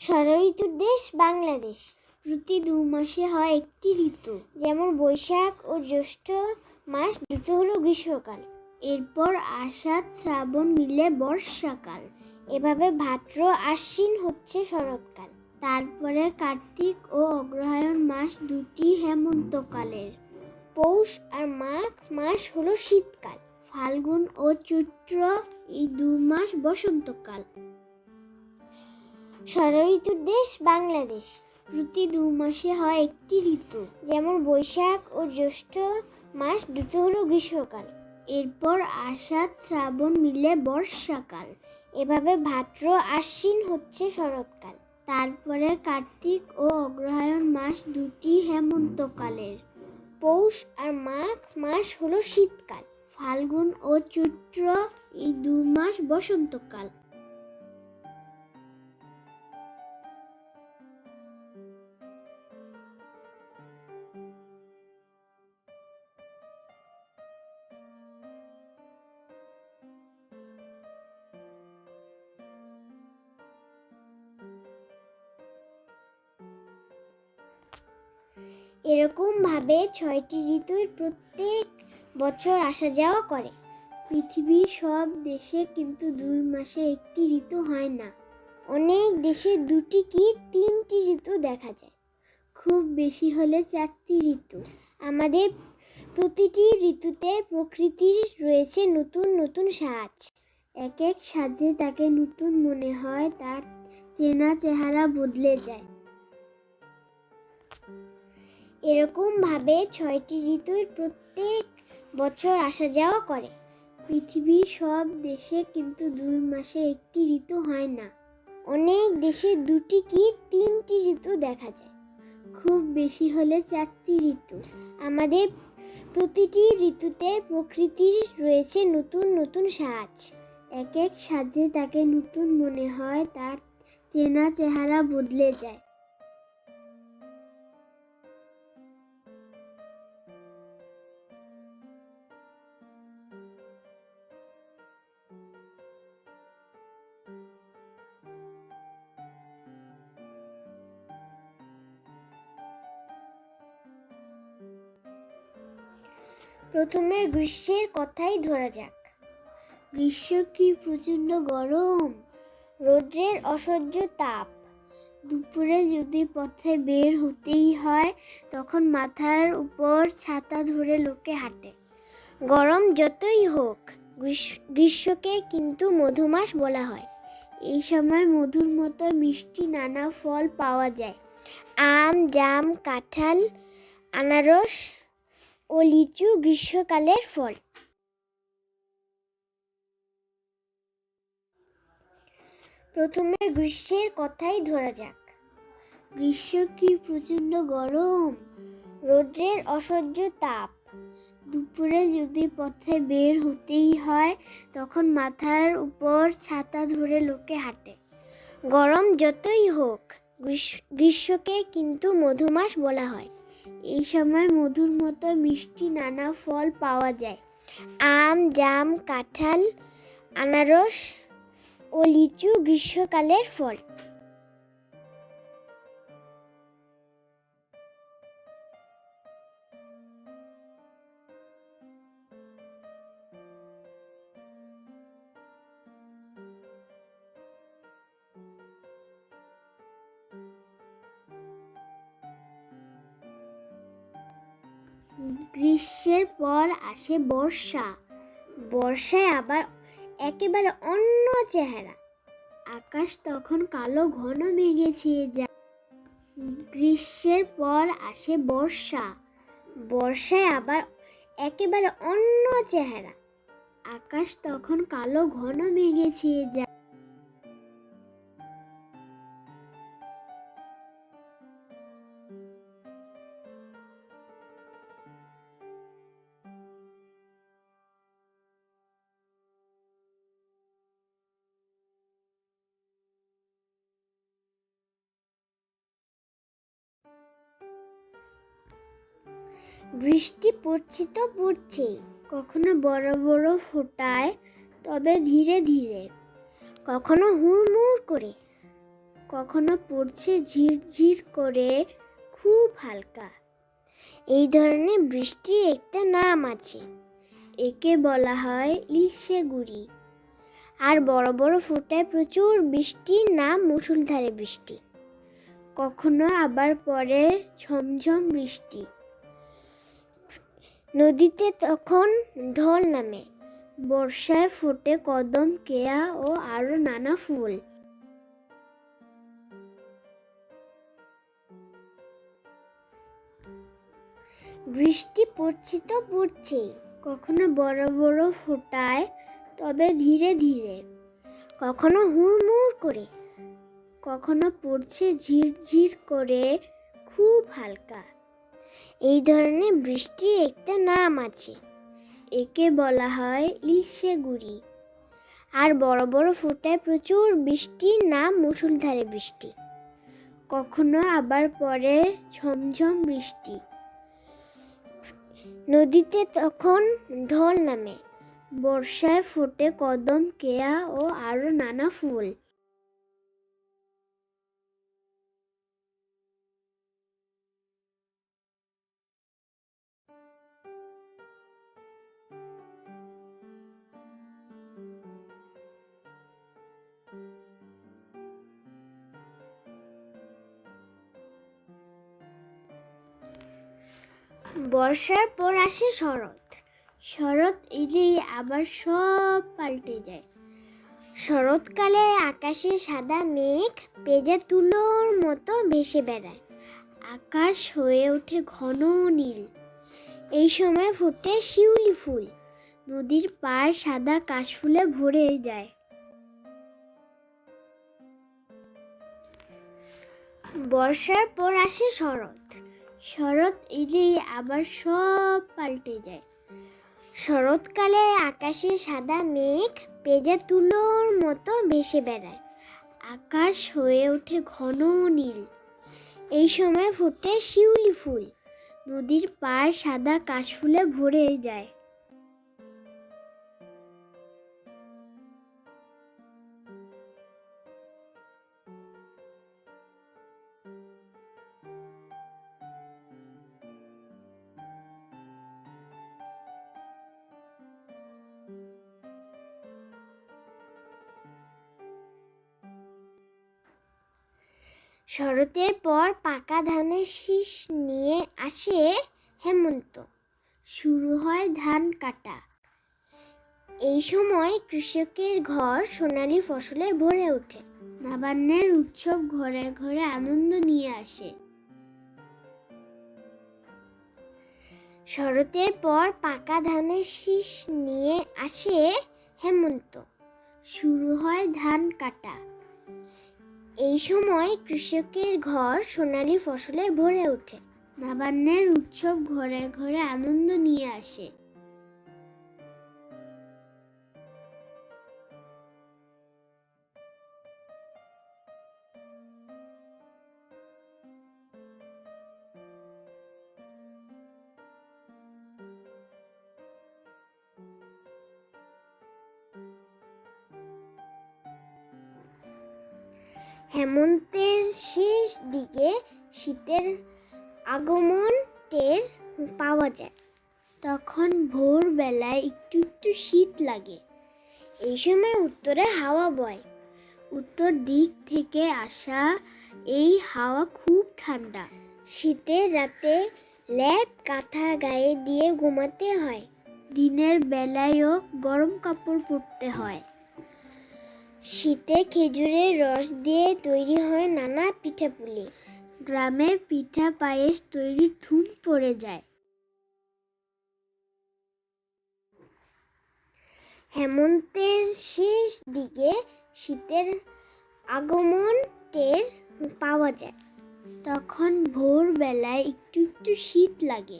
ষড়ঋতুর দেশ বাংলাদেশ। প্রতি 2 মাসে হয় একটি ঋতু, যেমন বৈশাখ ও জ্যৈষ্ঠ মাস দুটো হলো গ্রীষ্মকাল, এরপর আষাঢ় শ্রাবণ মিলে বর্ষাকাল, এভাবে ভাদ্র আশ্বিন হচ্ছে শরৎকাল, তারপরে কার্তিক ও অগ্রহায়ণ মাস দুটি হেমন্তকালের, পৌষ আর মাঘ মাস হলো শীতকাল, ফাল্গুন ও চৈত্র এই 2 মাস বসন্তকাল। ষড়ঋতুর দেশ বাংলাদেশ। প্রতি 2 মাসে হয় একটি ঋতু, যেমন বৈশাখ ও জ্যৈষ্ঠ মাস দুটো হলো গ্রীষ্মকাল, এরপর আষাঢ় শ্রাবণ মিলে বর্ষাকাল, এভাবে ভাদ্র আশ্বিন হচ্ছে শরৎকাল, তারপরে কার্তিক ও অগ্রহায়ণ মাস দুটি হেমন্তকালের, পৌষ আর মাঘ মাস হলো শীতকাল, ফাল্গুন ও চৈত্র এই 2 মাস বসন্তকাল। এরকম ভাবে 6টি ঋতুর প্রত্যেক বছর আসা যাওয়া করে। পৃথিবীর সব দেশে কিন্তু 2 মাসে একটি ঋতু হয় না। অনেক দেশে 2টি কি 3টি ঋতু দেখা যায়, খুব বেশি হলে 4টি ঋতু। আমাদের প্রতিটি ঋতুতে প্রকৃতির রয়েছে নতুন নতুন সাজ। এক এক সাজে তাকে নতুন মনে হয়, তার চেনা চেহারা বদলে যায়। এরকম ভাবে 6টি ঋতুর প্রত্যেক বছর আসা যাওয়া করে। পৃথিবীর সব দেশে কিন্তু 2 মাসে একটি ঋতু হয় না। অনেক দেশে 2টি কি 3টি ঋতু দেখা যায়, খুব বেশি হলে 4টি ঋতু। আমাদের প্রতিটি ঋতুতে প্রকৃতির রয়েছে নতুন নতুন সাজ। এক এক সাজে তাকে নতুন মনে হয়, তার চেনা চেহারা বদলে যায়। প্রথমে গ্রীষ্মের কথাই ধরা যাক। গ্রীষ্ম কি প্রচণ্ড গরম, রৌদ্রের অসহ্য তাপ। দুপুরে যদি পথে বের হতেই হয়, তখন মাথার উপর ছাতা ধরে লোকে হাঁটে। গরম যতই হোক, গ্রীষ্মকে কিন্তু মধুমাস বলা হয়। এই সময় মধুর মতো মিষ্টি নানা ফল পাওয়া যায়। আম, জাম, কাঁঠাল, আনারস ও লিচু গ্রীষ্মকালের ফল। প্রথমে গ্রীষ্মের কথাই ধরা যাক। গ্রীষ্ম কি প্রচণ্ড গরম, রৌদ্রের অসহ্য তাপ। দুপুরে যদি পথে বের হতেই হয়, তখন মাথার উপর ছাতা ধরে লোকে হাঁটে। গরম যতই হোক, গ্রীষ্মকে কিন্তু মধুমাস বলা হয়। এই সময় মধুর মতো মিষ্টি নানা ফল পাওয়া যায়। আম, জাম, কাঁঠাল, আনারস ও লিচু গ্রীষ্মকালের ফল। গ্রীষ্মের পর আসে বর্ষা। বর্ষায় আবার একেবারে অন্য চেহারা। আকাশ তখন কালো ঘন মেঘে ছেয়ে যায়। গ্রীষ্মের পর আসে বর্ষা। বর্ষায় আবার একেবারে অন্য চেহারা। আকাশ তখন কালো ঘন মেঘে ছেয়ে যায়। বৃষ্টি পড়ছে তো পড়ছেই, কখনো বড় বড় ফোঁটায়, তবে ধীরে ধীরে, কখনো হুড়মুড় করে। কখনো পড়ছে ঝিরঝির করে খুব হালকা। এই ধরনের বৃষ্টির একটা নাম আছে, একে বলা হয় ইলশে গুঁড়ি। আর বড় বড় ফোঁটায় প্রচুর বৃষ্টির নাম মুষলধারে বৃষ্টি। কখনো আবার পড়ে ঝমঝম বৃষ্টি, নদীতে তখন ঢল নামে। বর্ষায় ফোটে কদম, কেয়া ও আরো নানা ফুল। বৃষ্টি পড়ছে তো পড়ছেই, কখনো বড় বড় ফোঁটায়, তবে ধীরে ধীরে, কখনো হুড়মুড় করে, কখনো পড়ছে ঝিরঝির করে খুব হালকা। এই ধরনের বৃষ্টির একটা নাম আছে, একে বলা হয় ইলশে গুঁড়ি। আর বড় বড় ফোঁটায় প্রচুর বৃষ্টির নাম মুষলধারে বৃষ্টি। কখনো আবার পড়ে ঝমঝম বৃষ্টি, নদীতে তখন ঢল নামে। বর্ষায় ফোটে কদম, কেয়া ও আরো নানা ফুল। বর্ষার পর আসে শরৎ। শরৎ এলেই আবার সব পাল্টে যায়। শরৎকালে আকাশে সাদা মেঘ পেঁজা তুলোর মতো ভেসে বেড়ায়। আকাশ হয়ে ওঠে ঘন নীল। এই সময় ফোটে শিউলি ফুল। নদীর পাড় সাদা কাশফুলে ভরে যায়। বর্ষার পর আসে শরৎ। শরৎ এলেই আবার সব পাল্টে যায়। শরৎকালে আকাশে সাদা মেঘ পেঁজা তুলোর মতো ভেসে বেড়ায়। আকাশ হয়ে ওঠে ঘন নীল। এই সময় ফোটে শিউলি ফুল। নদীর পাড় সাদা কাশফুলে ভরে যায়। শরতের পর পাকা ধানের শীষ নিয়ে আসে হেমন্ত। শুরু হয় ধান কাটা। এই সময় কৃষকের ঘর সোনালী ফসলে ভরে ওঠে। নবান্নের উৎসব ঘরে ঘরে আনন্দ নিয়ে আসে। শরতের পর পাকা ধানের শীষ নিয়ে আসে হেমন্ত। শুরু হয় ধান কাটা। এই সময় কৃষকের ঘর সোনালী ফসলে ভরে ওঠে। নবান্নের উৎসব ঘরে ঘরে আনন্দ নিয়ে আসে। হেমন্তের শেষ দিকে শীতের আগমন টের পাওয়া যায়। তখন ভোরবেলায় একটু একটু শীত লাগে। এই সময় উত্তরে হাওয়া বয়। উত্তর দিক থেকে আসা এই হাওয়া খুব ঠান্ডা। শীতের রাতে লেপ কাঁথা গায়ে দিয়ে ঘুমাতে হয়। দিনের বেলায়ও গরম কাপড় পরতে হয়। শীতে খেজুরের রস দিয়ে তৈরি হয় নানা পিঠাপুলি। গ্রামে পিঠা পায়েস তৈরির ধুম পড়ে যায়। হেমন্তের শেষ দিকে শীতের আগমন টের পাওয়া যায়। তখন ভোরবেলায় একটু একটু শীত লাগে।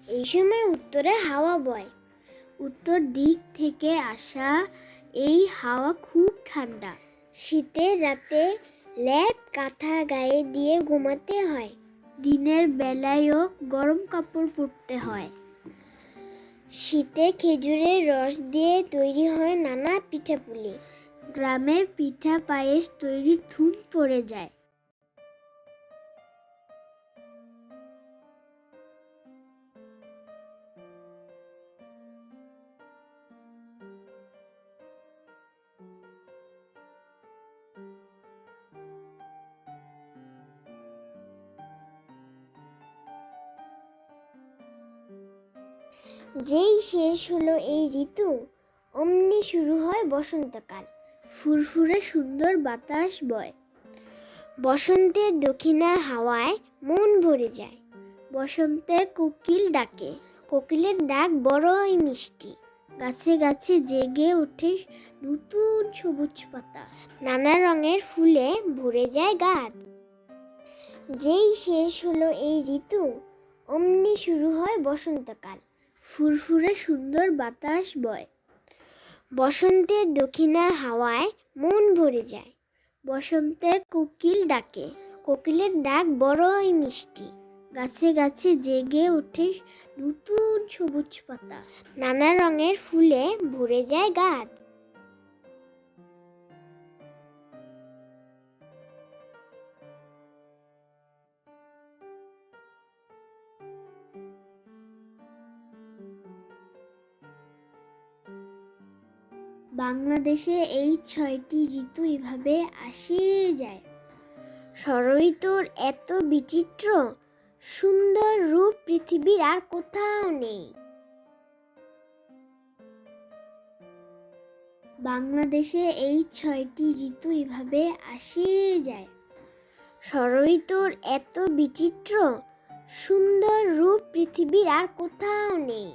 এই সময় উত্তরে হাওয়া বয়। উত্তর দিক থেকে আসা এই হাওয়া খুব ঠান্ডা। শীতের রাতে লেপ কাঁথা গায়ে দিয়ে ঘুমাতে হয়। দিনের বেলায়ও গরম কাপড় পরতে হয়। শীতে খেজুরের রস দিয়ে তৈরি হয় নানা পিঠাপুলি। গ্রামে পিঠা পায়েস তৈরি ধুম পড়ে যায়। যেই শেষ হলো এই ঋতু, অমনি শুরু হয় বসন্তকাল। ফুরফুরে সুন্দর বাতাস বয়, বসন্তের দক্ষিণা হাওয়ায় মন ভরে যায়। বসন্তে কোকিল ডাকে, কোকিলের ডাক বড়ই মিষ্টি। গাছে গাছে জেগে ওঠে নতুন সবুজ পাতা, নানা রঙের ফুলে ভরে যায় গাছ। যেই শেষ হলো এই ঋতু, অমনি শুরু হয় বসন্তকাল। ফুরফুরে সুন্দর বাতাস বয়, বসন্তের দক্ষিণা হাওয়ায় মন ভরে যায়। বসন্তে কোকিল ডাকে, কোকিলের ডাক বড়ই মিষ্টি। গাছে গাছে জেগে ওঠে নতুন সবুজ পাতা, নানা রঙের ফুলে ভরে যায় গাছ। বাংলাদেশে এই 6টি ঋতু এভাবে আসে যায়। ষড়ঋতুর এত বিচিত্র সুন্দর রূপ পৃথিবীর আর কোথাও নেই। বাংলাদেশে এই 6টি ঋতু এভাবে আসে যায়। ষড়ঋতুর এত বিচিত্র সুন্দর রূপ পৃথিবীর আর কোথাও নেই।